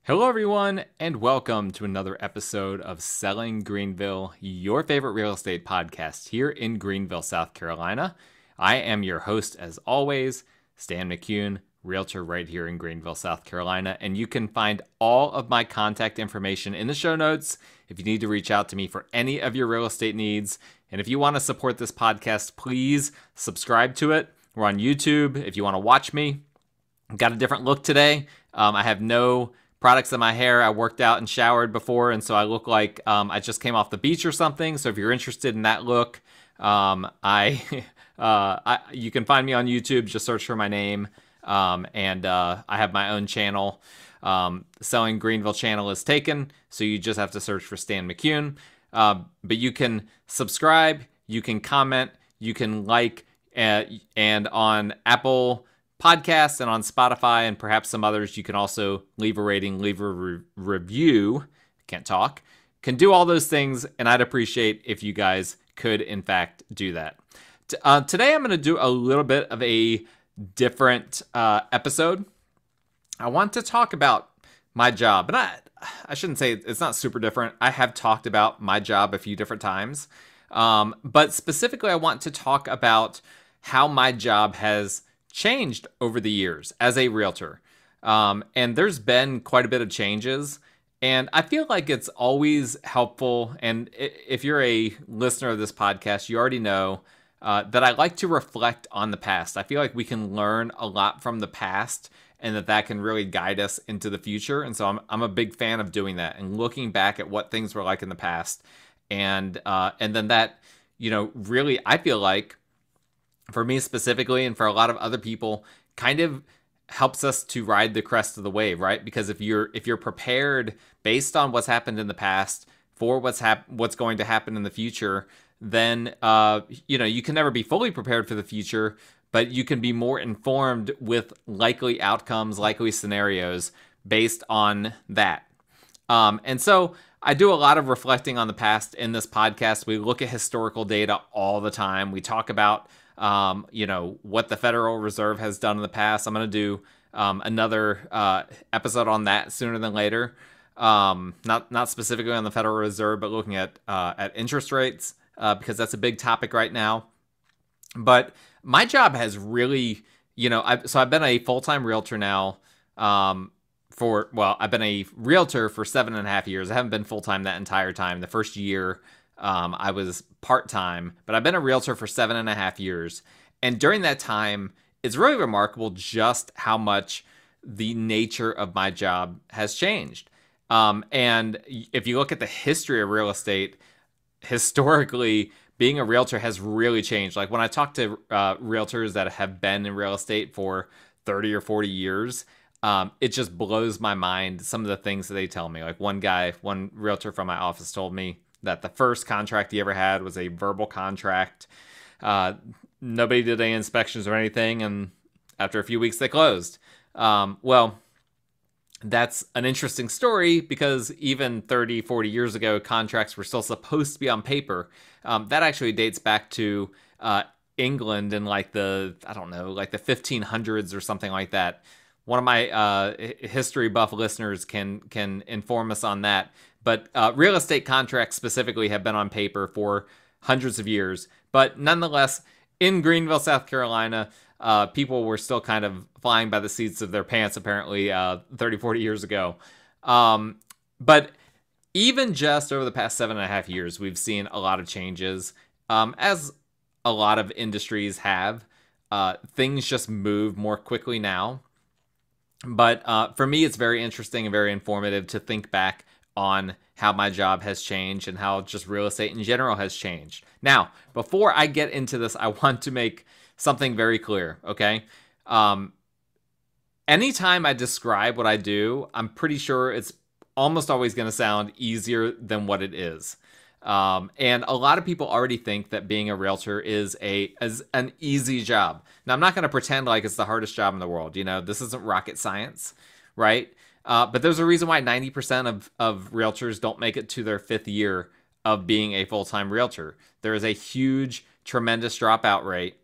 Hello, everyone, and welcome to another episode of Selling Greenville, your favorite real estate podcast here in Greenville, South Carolina. I am your host, as always, Stan McCune, realtor right here in Greenville, South Carolina, and you can find all of my contact information in the show notes if you need to reach out to me for any of your real estate needs. And if you want to support this podcast, please subscribe to it. We're on YouTube if you want to watch me. I've got a different look today. I have no products in my hair. I worked out and showered before, and so I look like I just came off the beach or something. So if you're interested in that look, you can find me on YouTube. Just search for my name, and I have my own channel. Selling Greenville channel is taken, so you just have to search for Stan McCune. But you can subscribe, you can comment, you can like, and on Apple Podcasts and on Spotify and perhaps some others, you can also leave a rating, leave a review. Can't talk. Can do all those things, and I'd appreciate if you guys could, in fact, do that. Today, I'm going to do a little bit of a different episode. I want to talk about my job, and I shouldn't say it's not super different. I have talked about my job a few different times, but specifically, I want to talk about how my job has changed over the years as a realtor. And there's been quite a bit of changes, and I feel like it's always helpful. And if you're a listener of this podcast, you already know that I like to reflect on the past. I feel like we can learn a lot from the past, and that can really guide us into the future. And so I'm a big fan of doing that and looking back at what things were like in the past. And then that, really, I feel like, for me specifically, and for a lot of other people, kind of helps us to ride the crest of the wave, right? Because if you're prepared based on what's happened in the past for what's going to happen in the future, then you can never be fully prepared for the future, but you can be more informed with likely outcomes, likely scenarios based on that. And so I do a lot of reflecting on the past in this podcast. We look at historical data all the time. We talk about what the Federal Reserve has done in the past. I'm going to do another episode on that sooner than later. Not specifically on the Federal Reserve, but looking at interest rates, because that's a big topic right now. But my job has really, I've been a full-time realtor now I've been a realtor for 7.5 years. I haven't been full-time that entire time. The first year, I was part-time, but I've been a realtor for 7.5 years. And during that time, it's really remarkable just how much the nature of my job has changed. And if you look at the history of real estate, historically, being a realtor has really changed. Like when I talk to realtors that have been in real estate for 30 or 40 years, it just blows my mind, some of the things that they tell me. Like one realtor from my office told me that the first contract he ever had was a verbal contract. Nobody did any inspections or anything, and after a few weeks, they closed. Well, that's an interesting story because even 30, 40 years ago, contracts were still supposed to be on paper. That actually dates back to England in like the 1500s or something like that. One of my history buff listeners can inform us on that. But real estate contracts specifically have been on paper for hundreds of years. But nonetheless, in Greenville, South Carolina, people were still kind of flying by the seats of their pants, apparently, 30, 40 years ago. But even just over the past 7.5 years, we've seen a lot of changes. As a lot of industries have, things just move more quickly now. But for me, it's very interesting and very informative to think back on how my job has changed and how just real estate in general has changed. Now, before I get into this, I want to make something very clear, okay? Anytime I describe what I do, I'm pretty sure it's almost always going to sound easier than what it is. And a lot of people already think that being a realtor is an easy job. Now, I'm not going to pretend like it's the hardest job in the world. This isn't rocket science, right? But there's a reason why 90% of realtors don't make it to their 5th year of being a full-time realtor. There is a huge, tremendous dropout rate,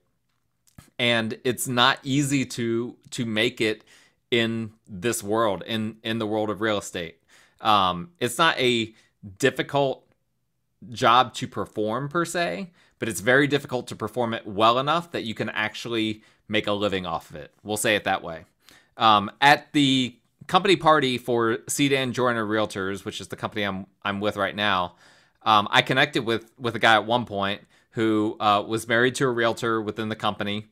and it's not easy to make it in this world, in the world of real estate. It's not a difficult job to perform per se, but it's very difficult to perform it well enough that you can actually make a living off of it. We'll say it that way. At the company party for Sedan Joyner Realtors, which is the company I'm with right now, I connected with a guy at one point who was married to a realtor within the company,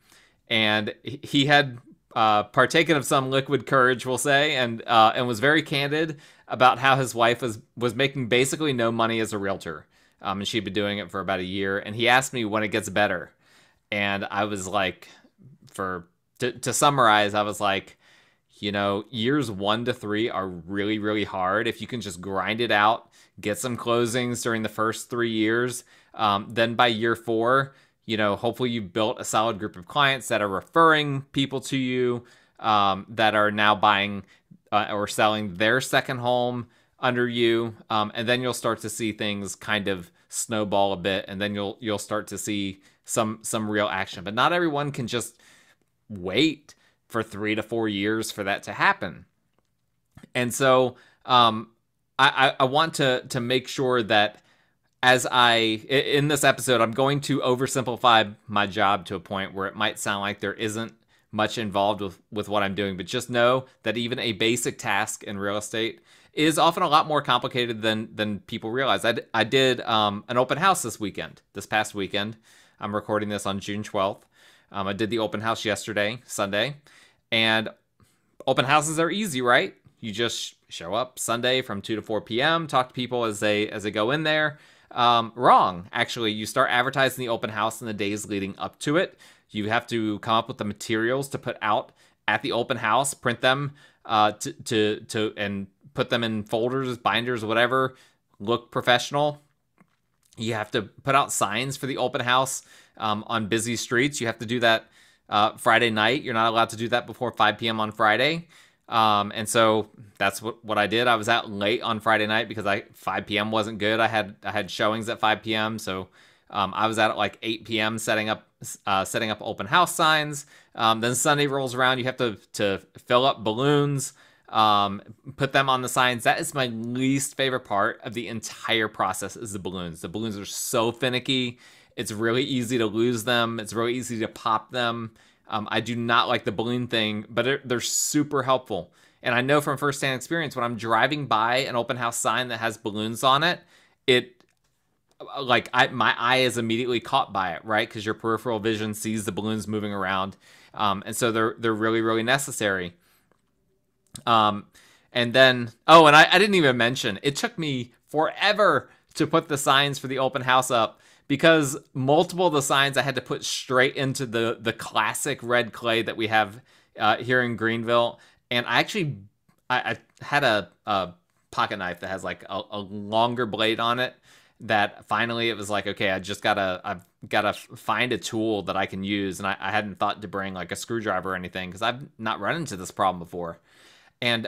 and he had partaken of some liquid courage, we'll say, and was very candid about how his wife was making basically no money as a realtor, and she'd been doing it for about a year. And he asked me when it gets better, and I was like, to summarize, I was like, years 1 to 3 are really, really hard. If you can just grind it out, get some closings during the first 3 years, then by year 4, hopefully you've built a solid group of clients that are referring people to you, that are now buying or selling their second home under you, and then you'll start to see things kind of snowball a bit, and then you'll start to see some real action. But not everyone can just wait for 3 to 4 years for that to happen. And so I want to make sure that in this episode, I'm going to oversimplify my job to a point where it might sound like there isn't much involved with what I'm doing, but just know that even a basic task in real estate is often a lot more complicated than people realize. I did an open house this past weekend. I'm recording this on June 12th. I did the open house yesterday, Sunday, and open houses are easy, right? You just show up Sunday from 2 to 4 p.m., talk to people as they go in there. Wrong. Actually, you start advertising the open house in the days leading up to it. You have to come up with the materials to put out at the open house, print them and put them in folders, binders, whatever, look professional. You have to put out signs for the open house on busy streets. You have to do that Friday night. You're not allowed to do that before 5 p.m. on Friday. And so that's what I did. I was out late on Friday night because 5 p.m. wasn't good. I had showings at 5 p.m. So I was out at like 8 p.m. setting up open house signs. Then Sunday rolls around. You have to fill up balloons, put them on the signs. That is my least favorite part of the entire process, is the balloons. The balloons are so finicky. It's really easy to lose them. It's really easy to pop them. I do not like the balloon thing, but they're super helpful. And I know from firsthand experience, when I'm driving by an open house sign that has balloons on it, my eye is immediately caught by it, right? Because your peripheral vision sees the balloons moving around. And so they're really, really necessary. And then, and I didn't even mention, it took me forever to put the signs for the open house up, because multiple of the signs I had to put straight into the classic red clay that we have here in Greenville. And I had a pocket knife that has like a longer blade on it, that finally it was like, okay, I've gotta find a tool that I can use. And I hadn't thought to bring like a screwdriver or anything, because I've not run into this problem before. And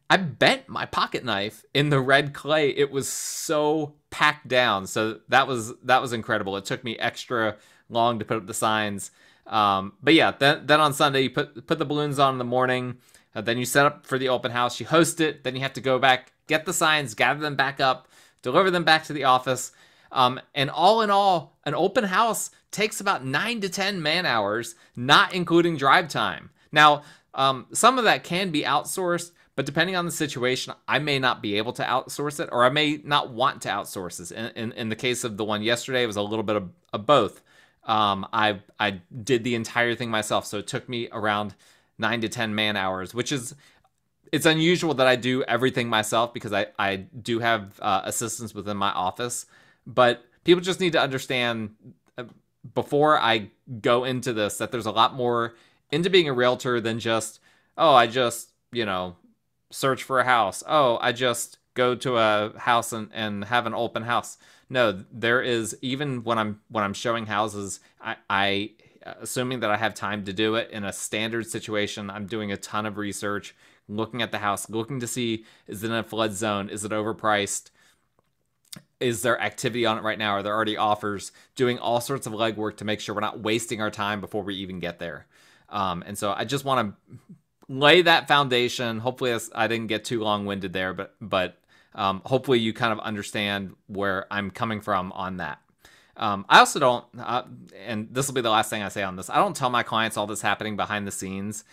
I bent my pocket knife in the red clay. It was so packed down. So that was incredible. It took me extra long to put up the signs. But yeah, then on Sunday, you put the balloons on in the morning. Then you set up for the open house. You host it. Then you have to go back, get the signs, gather them back up, deliver them back to the office. And all in all, an open house takes about 9 to 10 man hours, not including drive time. Now, some of that can be outsourced, but depending on the situation, I may not be able to outsource it, or I may not want to outsource this. In the case of the one yesterday, it was a little bit of both. I did the entire thing myself, so it took me around 9 to 10 man hours, it's unusual that I do everything myself, because I do have assistants within my office. But people just need to understand, before I go into this, that there's a lot more into being a realtor than just, I just, search for a house. I just go to a house and have an open house. No, there is, even when I'm showing houses, I assuming that I have time to do it in a standard situation, I'm doing a ton of research, looking at the house, looking to see, is it in a flood zone? Is it overpriced? Is there activity on it right now? Are there already offers? Doing all sorts of legwork to make sure we're not wasting our time before we even get there. And so I just want to lay that foundation. Hopefully I didn't get too long-winded there, but hopefully you kind of understand where I'm coming from on that. I also don't, and this will be the last thing I say on this, I don't tell my clients all this happening behind the scenes.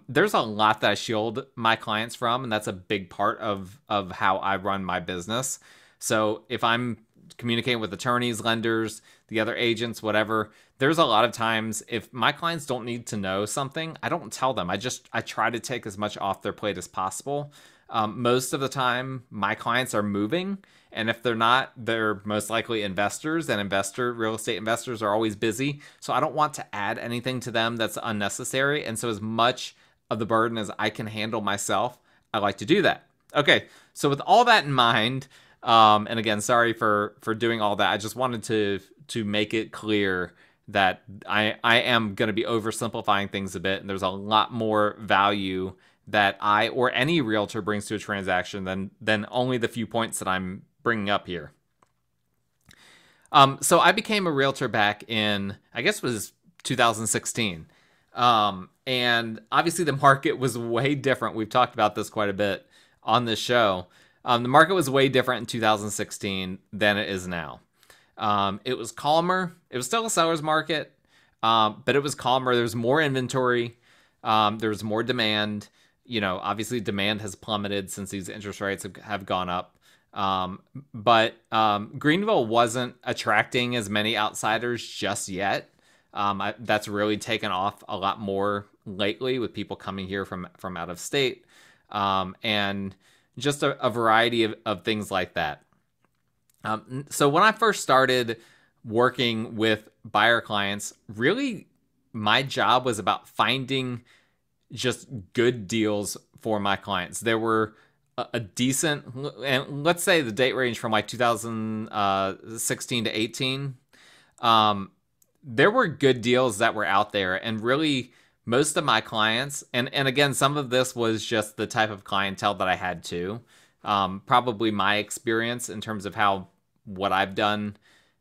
There's a lot that I shield my clients from, and that's a big part of how I run my business. So if I'm communicating with attorneys, lenders, the other agents, whatever, there's a lot of times if my clients don't need to know something, I don't tell them. I try to take as much off their plate as possible. Most of the time, my clients are moving, and if they're not, they're most likely investors, and real estate investors are always busy. So I don't want to add anything to them that's unnecessary. And so as much of the burden as I can handle myself, I like to do that. Okay, so with all that in mind, and again, sorry for doing all that. I just wanted to make it clear that I am going to be oversimplifying things a bit, and there's a lot more value that I or any realtor brings to a transaction than only the few points that I'm bringing up here. So I became a realtor back in, I guess it was 2016. And obviously the market was way different. We've talked about this quite a bit on this show. The market was way different in 2016 than it is now. It was calmer. It was still a seller's market, but it was calmer. There was more inventory. There was more demand. Obviously demand has plummeted since these interest rates have gone up. But Greenville wasn't attracting as many outsiders just yet. That's really taken off a lot more lately with people coming here from out of state, and just a variety of things like that. So when I first started working with buyer clients, really my job was about finding just good deals for my clients. There were a decent, and let's say the date range from like 2016 to 18. There were good deals that were out there, and really most of my clients, and again, some of this was just the type of clientele that I had too. Probably my experience in terms of what I've done,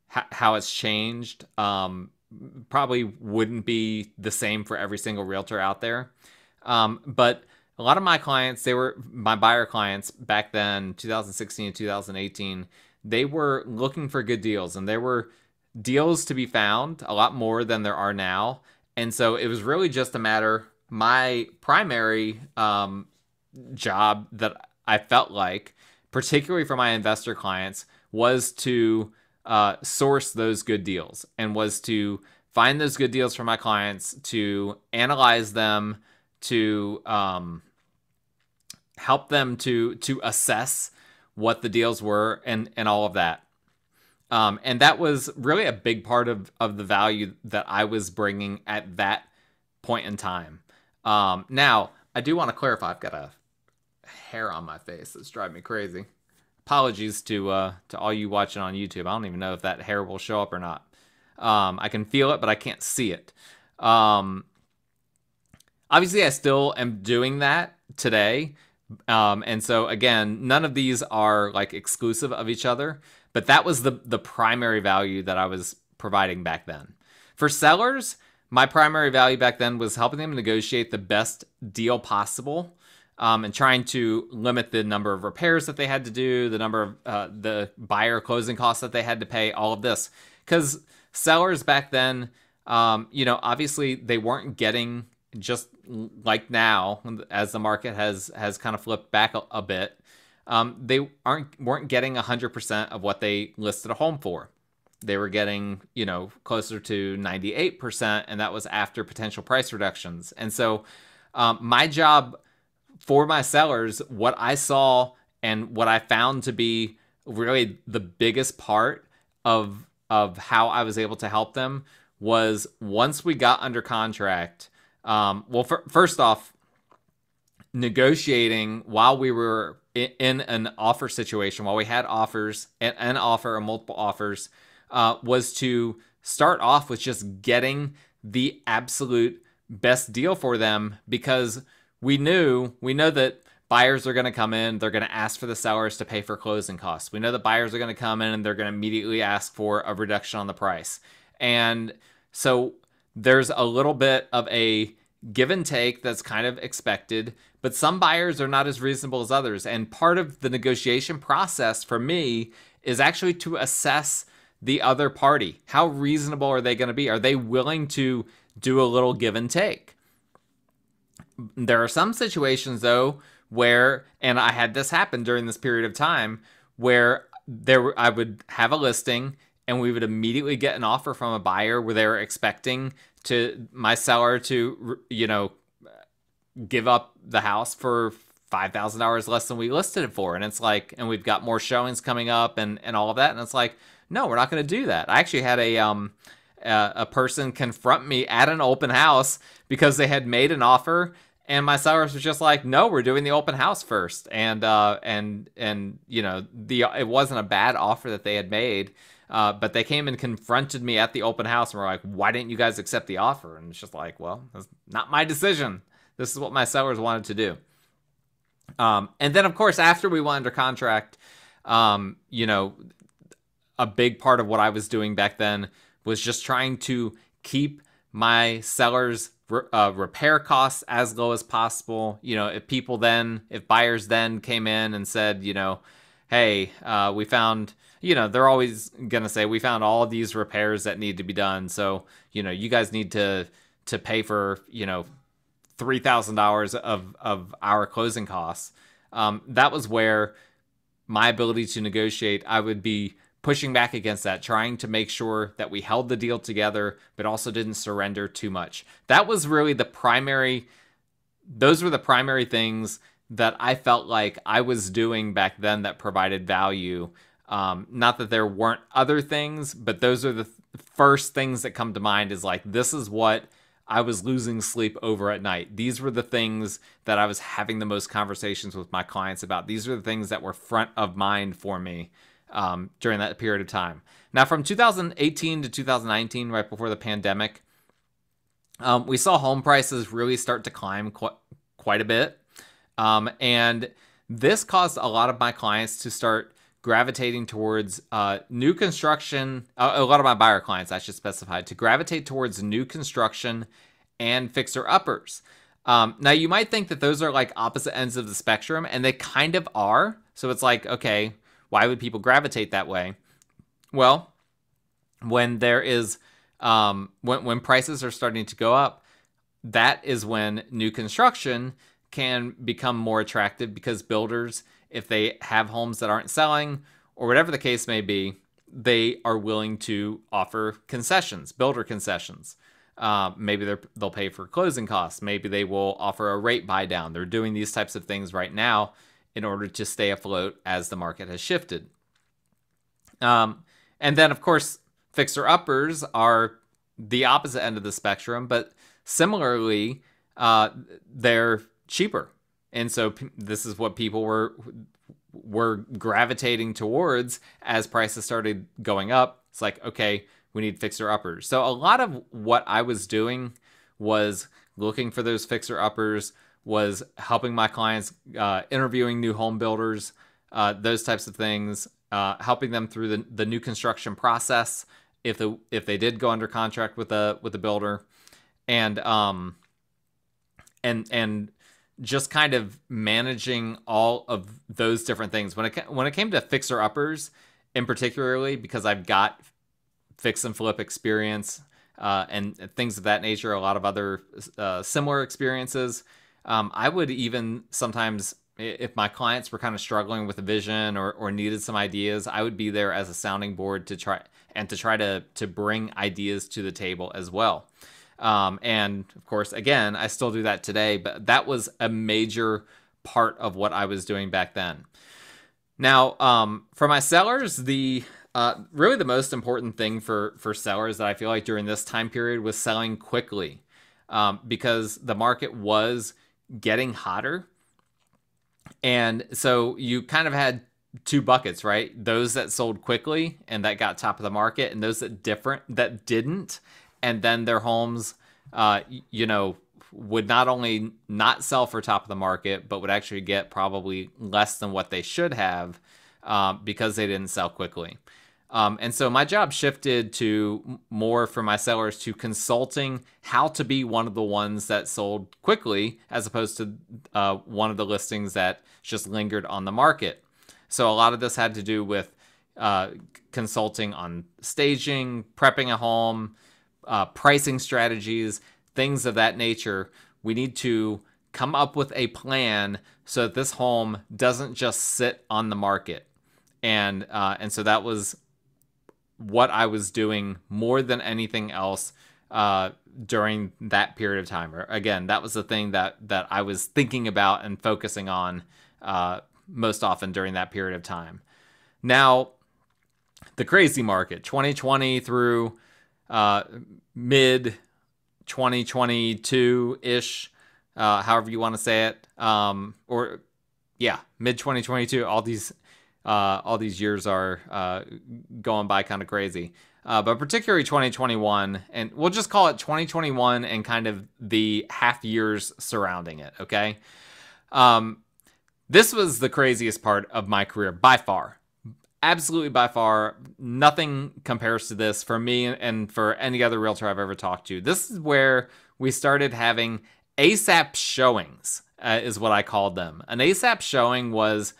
how it's changed, probably wouldn't be the same for every single realtor out there. But a lot of my clients, they were my buyer clients back then, 2016 and 2018, they were looking for good deals, and there were deals to be found, a lot more than there are now. And so it was really just a matter, my primary job that I felt like, particularly for my investor clients, was to source those good deals, and was to find those good deals for my clients, to analyze them, to help them to assess what the deals were, and all of that. And that was really a big part of the value that I was bringing at that point in time. Now, I do want to clarify, I've got a hair on my face that's driving me crazy. Apologies to all you watching on YouTube. I don't even know if that hair will show up or not. I can feel it, but I can't see it. Obviously, I still am doing that today. And so again, none of these are like exclusive of each other, but that was the primary value that I was providing back then. For sellers, my primary value back then was helping them negotiate the best deal possible, and trying to limit the number of repairs that they had to do, the number of the buyer closing costs that they had to pay, all of this. Because sellers back then, obviously they weren't getting, just like now, as the market has kind of flipped back a bit, they weren't getting 100% of what they listed a home for. They were getting, closer to 98%, and that was after potential price reductions. And so my job for my sellers, what I saw and what I found to be really the biggest part of how I was able to help them was, once we got under contract, first off, negotiating while we were in an offer situation, while we had offers, an offer or multiple offers, was to start off with just getting the absolute best deal for them, because we know that buyers are going to come in, they're going to ask for the sellers to pay for closing costs. We know that buyers are going to come in and they're going to immediately ask for a reduction on the price. And so there's a little bit of a give and take that's kind of expected, but some buyers are not as reasonable as others. And part of the negotiation process for me is actually to assess the other party. How reasonable are they going to be? Are they willing to do a little give and take? There are some situations, though, where, and I had this happen during this period of time, where I would have a listing and we would immediately get an offer from a buyer where they were expecting my seller to, give up the house for $5,000 less than we listed it for. And it's like, and we've got more showings coming up and all of that. And it's like, no, we're not going to do that. I actually had a person confront me at an open house because they had made an offer and my sellers was just like, no, we're doing the open house first. And it wasn't a bad offer that they had made. But they came and confronted me at the open house and were like, why didn't you guys accept the offer? And it's just like, well, that's not my decision. This is what my sellers wanted to do. And then, of course, after we went under contract, a big part of what I was doing back then was just trying to keep my sellers' repair costs as low as possible. If buyers then came in and said, hey, we found... they're always going to say, we found all of these repairs that need to be done. So, you guys need to pay for, $3,000 of our closing costs. That was where my ability to negotiate, I would be pushing back against that, trying to make sure that we held the deal together, but also didn't surrender too much. That was really those were the primary things that I felt like I was doing back then that provided value. Not that there weren't other things, but those are the first things that come to mind is like, this is what I was losing sleep over at night. These were the things that I was having the most conversations with my clients about. These are the things that were front of mind for me during that period of time. Now, from 2018 to 2019, right before the pandemic, we saw home prices really start to climb quite a bit. And this caused a lot of my clients to start gravitating towards new construction. A lot of my buyer clients, I should specify, to gravitate towards new construction and fixer-uppers. Now, you might think that those are like opposite ends of the spectrum, and they kind of are. So it's like, okay, why would people gravitate that way? Well, when there is when prices are starting to go up, that is when new construction can become more attractive because builders, if they have homes that aren't selling or whatever the case may be, they are willing to offer concessions, builder concessions. Maybe they'll pay for closing costs. Maybe they will offer a rate buy down. They're doing these types of things right now in order to stay afloat as the market has shifted. And then, of course, fixer-uppers are the opposite end of the spectrum, but similarly, they're cheaper. And so this is what people were gravitating towards as prices started going up. It's like, okay, we need fixer-uppers. So a lot of what I was doing was looking for those fixer-uppers, was helping my clients, interviewing new home builders, those types of things, helping them through the new construction process if they did go under contract with a builder, and just kind of managing all of those different things. When it came to fixer-uppers, in particularly, because I've got fix and flip experience and things of that nature, a lot of other similar experiences, I would even sometimes, if my clients were kind of struggling with a vision or needed some ideas, I would be there as a sounding board to try to bring ideas to the table as well. And of course, again, I still do that today, but that was a major part of what I was doing back then. Now, for my sellers, really the most important thing for sellers that I feel like during this time period was selling quickly, because the market was getting hotter. And so you kind of had two buckets, right? Those that sold quickly and that got top of the market, and those that didn't. And then their homes, would not only not sell for top of the market, but would actually get probably less than what they should have because they didn't sell quickly. And so my job shifted to more for my sellers to consulting how to be one of the ones that sold quickly as opposed to one of the listings that just lingered on the market. So a lot of this had to do with consulting on staging, prepping a home, pricing strategies, things of that nature. We need to come up with a plan so that this home doesn't just sit on the market. And so that was what I was doing more than anything else during that period of time. Or again, that was the thing that I was thinking about and focusing on most often during that period of time. Now, the crazy market, 2020 through mid 2022-ish, however you want to say it, mid 2022. All these years are going by kind of crazy, but particularly 2021, and we'll just call it 2021 and kind of the half years surrounding it. Okay, this was the craziest part of my career by far. Absolutely by far. Nothing compares to this for me and for any other realtor I've ever talked to. This is where we started having ASAP showings, is what I called them. An ASAP showing was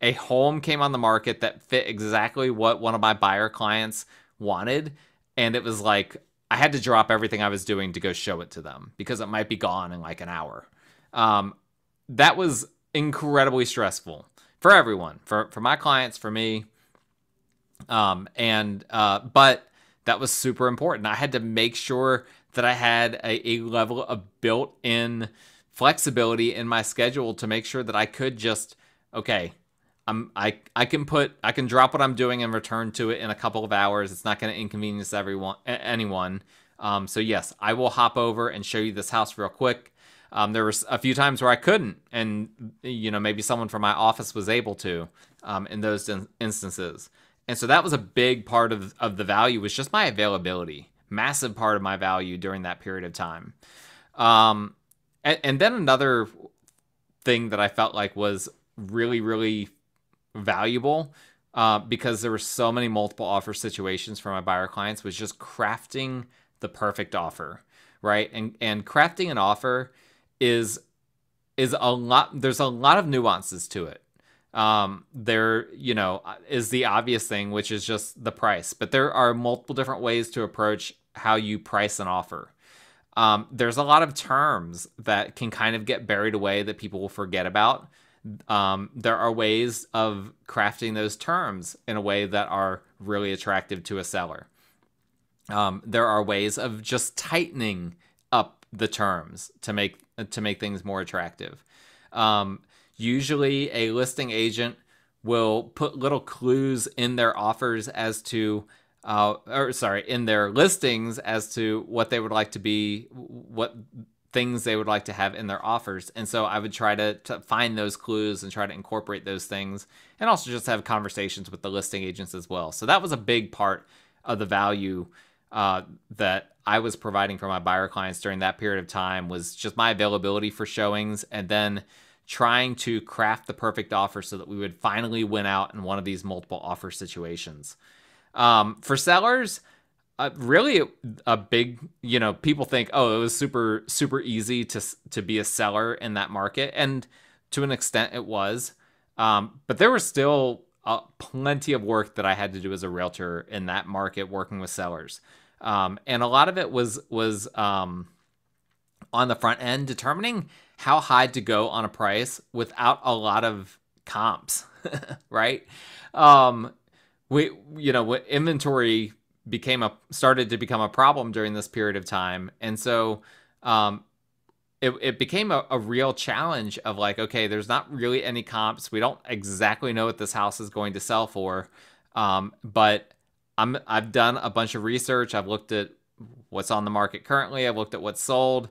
a home came on the market that fit exactly what one of my buyer clients wanted. And it was like, I had to drop everything I was doing to go show it to them because it might be gone in like an hour. That was incredibly stressful for everyone, for my clients, for me. But that was super important. I had to make sure that I had a level of built-in flexibility in my schedule to make sure that I could just, okay, I can drop what I'm doing and return to it in a couple of hours. It's not going to inconvenience anyone. So yes, I will hop over and show you this house real quick. There was a few times where I couldn't, and maybe someone from my office was able to, in those instances. And so that was a big part of the value, was just my availability. Massive part of my value during that period of time. And then another thing that I felt like was really, really valuable, because there were so many multiple offer situations for my buyer clients, was just crafting the perfect offer, right? And crafting an offer is a lot. There's a lot of nuances to it. There, is the obvious thing, which is just the price, but there are multiple different ways to approach how you price an offer. There's a lot of terms that can kind of get buried away that people will forget about. There are ways of crafting those terms in a way that are really attractive to a seller. There are ways of just tightening up the terms to make things more attractive. Usually a listing agent will put little clues in their offers as to, in their listings as to what they would like to be, what things they would like to have in their offers. And so I would try to find those clues and try to incorporate those things, and also just have conversations with the listing agents as well. So that was a big part of the value that I was providing for my buyer clients during that period of time, was just my availability for showings, and then trying to craft the perfect offer so that we would finally win out in one of these multiple offer situations. For sellers, really a big, people think, oh, it was super, super easy to be a seller in that market. And to an extent it was, but there was still plenty of work that I had to do as a realtor in that market, working with sellers. And a lot of it was on the front end, determining how high to go on a price without a lot of comps, right? When inventory started to become a problem during this period of time. And so it became a real challenge of like, okay, there's not really any comps. We don't exactly know what this house is going to sell for. But I've done a bunch of research. I've looked at what's on the market currently. I've looked at what's sold.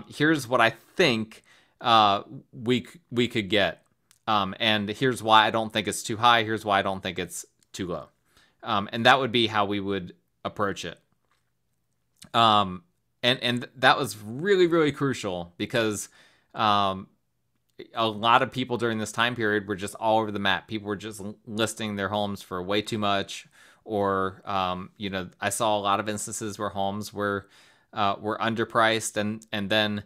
Here's what I think we could get. And here's why I don't think it's too high. Here's why I don't think it's too low. And that would be how we would approach it. And that was really, really crucial, because a lot of people during this time period were just all over the map. People were just listing their homes for way too much, or I saw a lot of instances where homes were underpriced, and then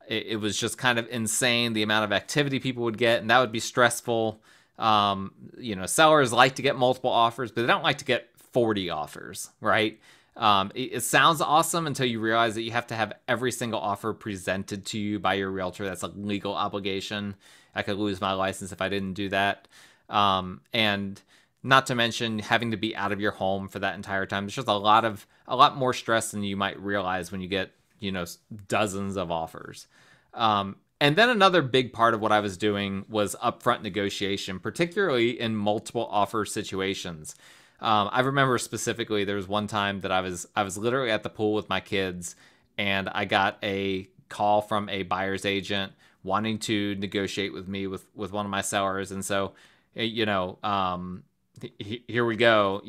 it was just kind of insane the amount of activity people would get, and that would be stressful. Sellers like to get multiple offers, but they don't like to get 40 offers, right? It sounds awesome until you realize that you have to have every single offer presented to you by your realtor. That's a legal obligation. I could lose my license if I didn't do that. And not to mention having to be out of your home for that entire time. It's just a lot more stress than you might realize when you get, dozens of offers. And then another big part of what I was doing was upfront negotiation, particularly in multiple offer situations. I remember specifically there was one time that I was literally at the pool with my kids, and I got a call from a buyer's agent wanting to negotiate with me with one of my sellers. And so, here we go.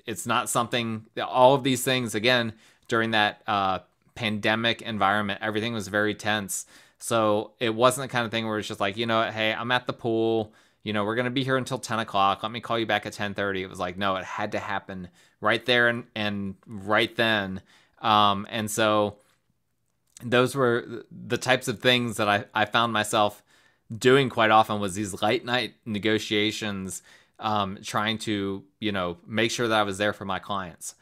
It's not something, all of these things, again, during that pandemic environment, everything was very tense. So it wasn't the kind of thing where it's just like, hey, I'm at the pool. We're going to be here until 10 o'clock. Let me call you back at 10:30. It was like, no, it had to happen right there and right then. And so those were the types of things that I found myself doing quite often, was these late night negotiations, trying to, make sure that I was there for my clients.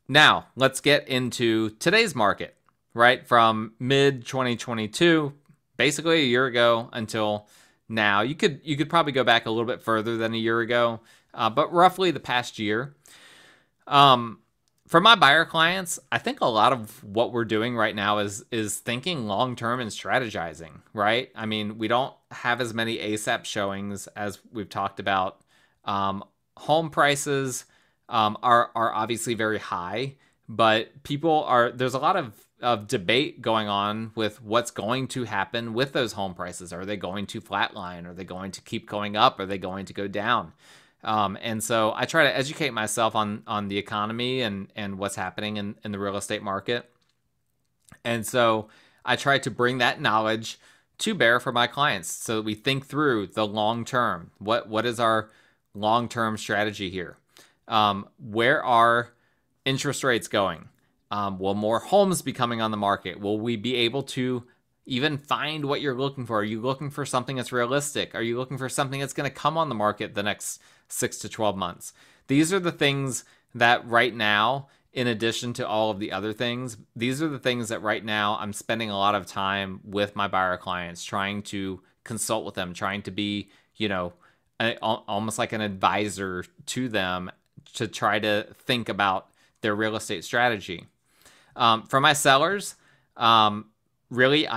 Now let's get into today's market, right? From mid 2022, basically a year ago until now. You could probably go back a little bit further than a year ago, but roughly the past year. For my buyer clients, I think a lot of what we're doing right now is thinking long-term and strategizing, right? I mean, we don't have as many ASAP showings as we've talked about. Home prices are obviously very high, but there's a lot of debate going on with what's going to happen with those home prices. Are they going to flatline? Are they going to keep going up? Are they going to go down? And so I try to educate myself on the economy and what's happening in the real estate market. And so I try to bring that knowledge to bear for my clients so that we think through the long term. What is our long-term strategy here? Where are interest rates going? Will more homes be coming on the market? Will we be able to even find what you're looking for? Are you looking for something that's realistic? Are you looking for something that's going to come on the market the next 6 to 12 months? These are the things that right now, in addition to all of the other things, these are the things that right now I'm spending a lot of time with my buyer clients, trying to consult with them, trying to be, almost like an advisor to them to try to think about their real estate strategy. For my sellers, really,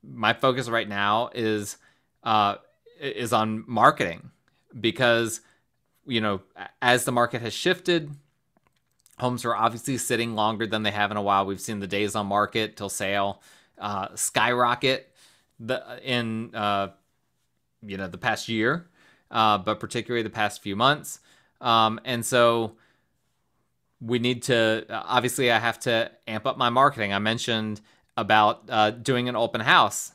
my focus right now is on marketing, because as the market has shifted, homes are obviously sitting longer than they have in a while. We've seen the days on market till sale skyrocket in the past year, but particularly the past few months, and so we need to, obviously I have to amp up my marketing. I mentioned about doing an open house.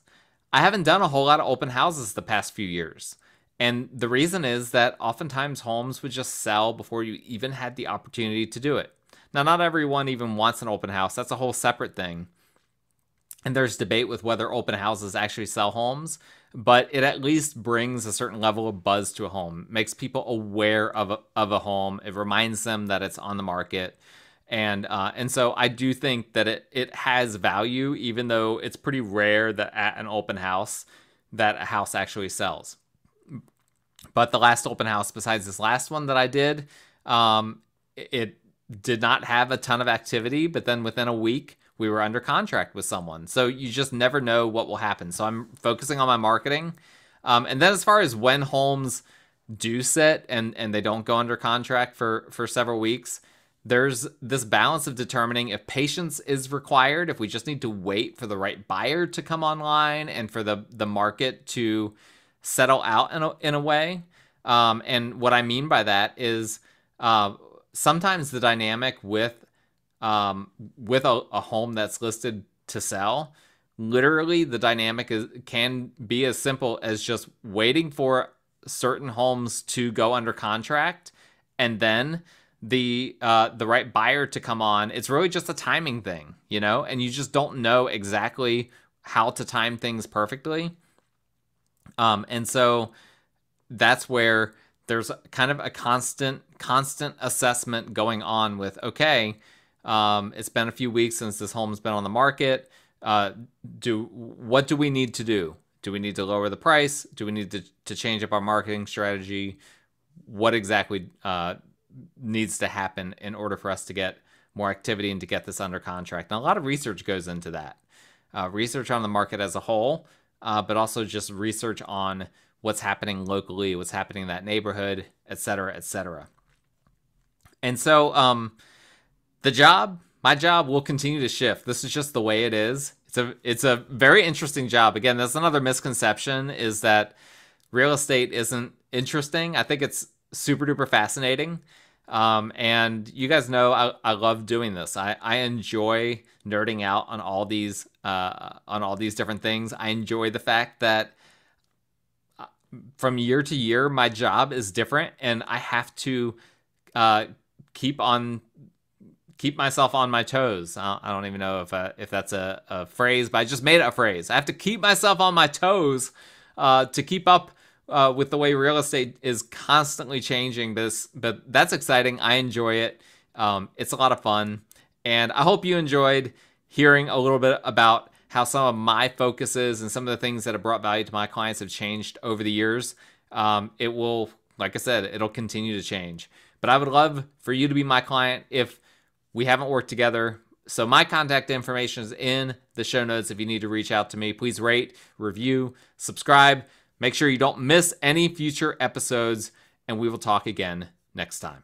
I haven't done a whole lot of open houses the past few years. And the reason is that oftentimes homes would just sell before you even had the opportunity to do it. Now, not everyone even wants an open house. That's a whole separate thing. And there's debate with whether open houses actually sell homes, but it at least brings a certain level of buzz to a home, makes people aware of a home. It reminds them that it's on the market. And so I do think that it has value, even though it's pretty rare that at an open house that a house actually sells. But the last open house, besides this last one that I did, it did not have a ton of activity, but then within a week, we were under contract with someone. So you just never know what will happen. So I'm focusing on my marketing. And then as far as when homes do sit and they don't go under contract for several weeks, there's this balance of determining if patience is required, if we just need to wait for the right buyer to come online and for the market to settle out in a way. And what I mean by that is sometimes the dynamic with a home that's listed to sell, literally the dynamic can be as simple as just waiting for certain homes to go under contract and then the right buyer to come on. It's really just a timing thing, and you just don't know exactly how to time things perfectly. And so that's where there's kind of a constant assessment going on with, okay, it's been a few weeks since this home's been on the market. What do we need to do? Do we need to lower the price? Do we need to change up our marketing strategy? What exactly needs to happen in order for us to get more activity and to get this under contract? And a lot of research goes into that. Research on the market as a whole, but also just research on what's happening locally, what's happening in that neighborhood, et cetera, et cetera. And so my job will continue to shift. This is just the way it is. It's a very interesting job. Again, that's another misconception, is that real estate isn't interesting. I think it's super duper fascinating. And you guys know I love doing this. I enjoy nerding out on all these different things. I enjoy the fact that from year to year, my job is different, and I have to keep myself on my toes. I don't even know if that's a phrase, but I just made it a phrase. I have to keep myself on my toes to keep up with the way real estate is constantly changing. But that's exciting. I enjoy it. It's a lot of fun, and I hope you enjoyed hearing a little bit about how some of my focuses and some of the things that have brought value to my clients have changed over the years. It will, like I said, it'll continue to change. But I would love for you to be my client if we haven't worked together. So my contact information is in the show notes if you need to reach out to me. Please rate, review, subscribe. Make sure you don't miss any future episodes, and we will talk again next time.